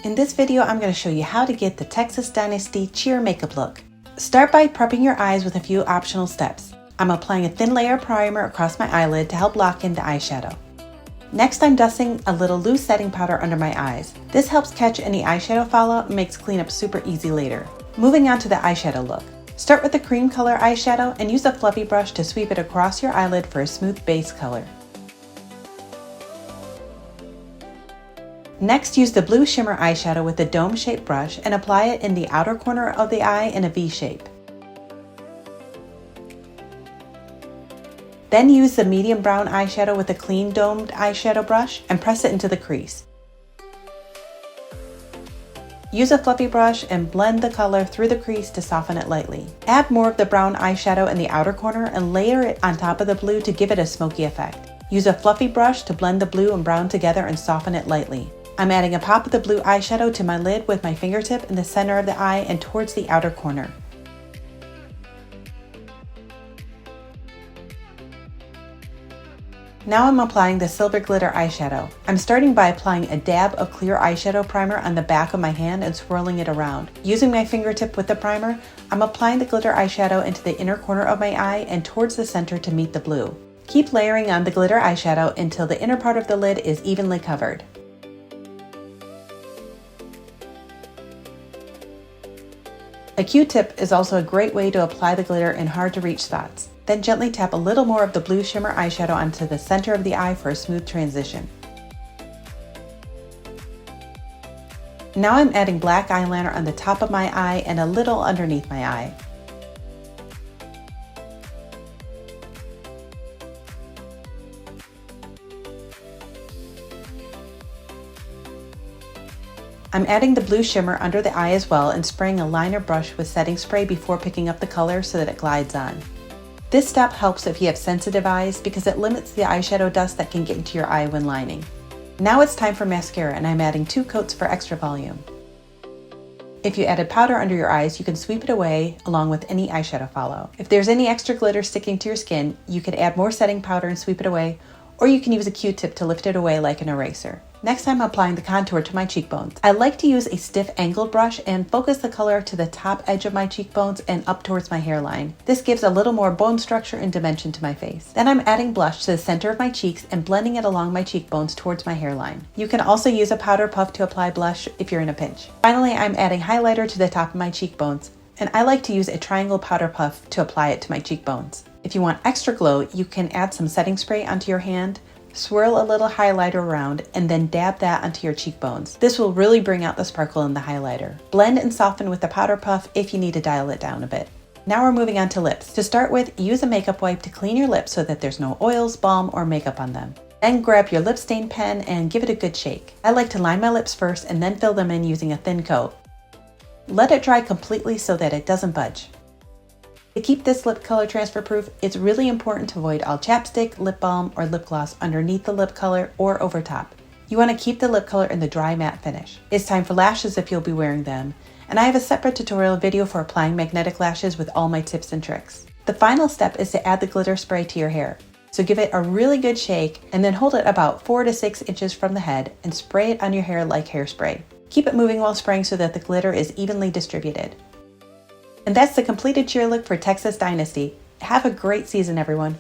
In this video, I'm going to show you how to get the Texas Dynasty Cheer makeup look. Start by prepping your eyes with a few optional steps. I'm applying a thin layer of primer across my eyelid to help lock in the eyeshadow. Next, I'm dusting a little loose setting powder under my eyes. This helps catch any eyeshadow fallout and makes cleanup super easy later. Moving on to the eyeshadow look. Start with a cream color eyeshadow and use a fluffy brush to sweep it across your eyelid for a smooth base color. Next, use the blue shimmer eyeshadow with a dome-shaped brush and apply it in the outer corner of the eye in a V shape. Then use the medium brown eyeshadow with a clean domed eyeshadow brush and press it into the crease. Use a fluffy brush and blend the color through the crease to soften it lightly. Add more of the brown eyeshadow in the outer corner and layer it on top of the blue to give it a smoky effect. Use a fluffy brush to blend the blue and brown together and soften it lightly. I'm adding a pop of the blue eyeshadow to my lid with my fingertip in the center of the eye and towards the outer corner. Now I'm applying the silver glitter eyeshadow. I'm starting by applying a dab of clear eyeshadow primer on the back of my hand and swirling it around. Using my fingertip with the primer, I'm applying the glitter eyeshadow into the inner corner of my eye and towards the center to meet the blue. Keep layering on the glitter eyeshadow until the inner part of the lid is evenly covered. A Q-tip is also a great way to apply the glitter in hard-to-reach spots. Then gently tap a little more of the blue shimmer eyeshadow onto the center of the eye for a smooth transition. Now I'm adding black eyeliner on the top of my eye and a little underneath my eye. I'm adding the blue shimmer under the eye as well and spraying a liner brush with setting spray before picking up the color so that it glides on. This step helps if you have sensitive eyes because it limits the eyeshadow dust that can get into your eye when lining. Now it's time for mascara and I'm adding 2 coats for extra volume. If you added powder under your eyes, you can sweep it away along with any eyeshadow fallout. If there's any extra glitter sticking to your skin, you could add more setting powder and sweep it away, or you can use a Q-tip to lift it away like an eraser. Next, I'm applying the contour to my cheekbones. I like to use a stiff angled brush and focus the color to the top edge of my cheekbones and up towards my hairline. This gives a little more bone structure and dimension to my face. Then I'm adding blush to the center of my cheeks and blending it along my cheekbones towards my hairline. You can also use a powder puff to apply blush if you're in a pinch. Finally, I'm adding highlighter to the top of my cheekbones, and I like to use a triangle powder puff to apply it to my cheekbones. If you want extra glow, you can add some setting spray onto your hand, swirl a little highlighter around, and then dab that onto your cheekbones. This will really bring out the sparkle in the highlighter. Blend and soften with the powder puff if you need to dial it down a bit. Now we're moving on to lips. To start with, use a makeup wipe to clean your lips so that there's no oils, balm, or makeup on them. Then grab your lip stain pen and give it a good shake. I like to line my lips first and then fill them in using a thin coat. Let it dry completely so that it doesn't budge. To keep this lip color transfer proof, it's really important to avoid all chapstick, lip balm, or lip gloss underneath the lip color or over top. You want to keep the lip color in the dry matte finish. It's time for lashes if you'll be wearing them, and I have a separate tutorial video for applying magnetic lashes with all my tips and tricks. The final step is to add the glitter spray to your hair. So give it a really good shake and then hold it about 4 to 6 inches from the head and spray it on your hair like hairspray. Keep it moving while spraying so that the glitter is evenly distributed. And that's the completed cheer look for Texas Dynasty. Have a great season, everyone.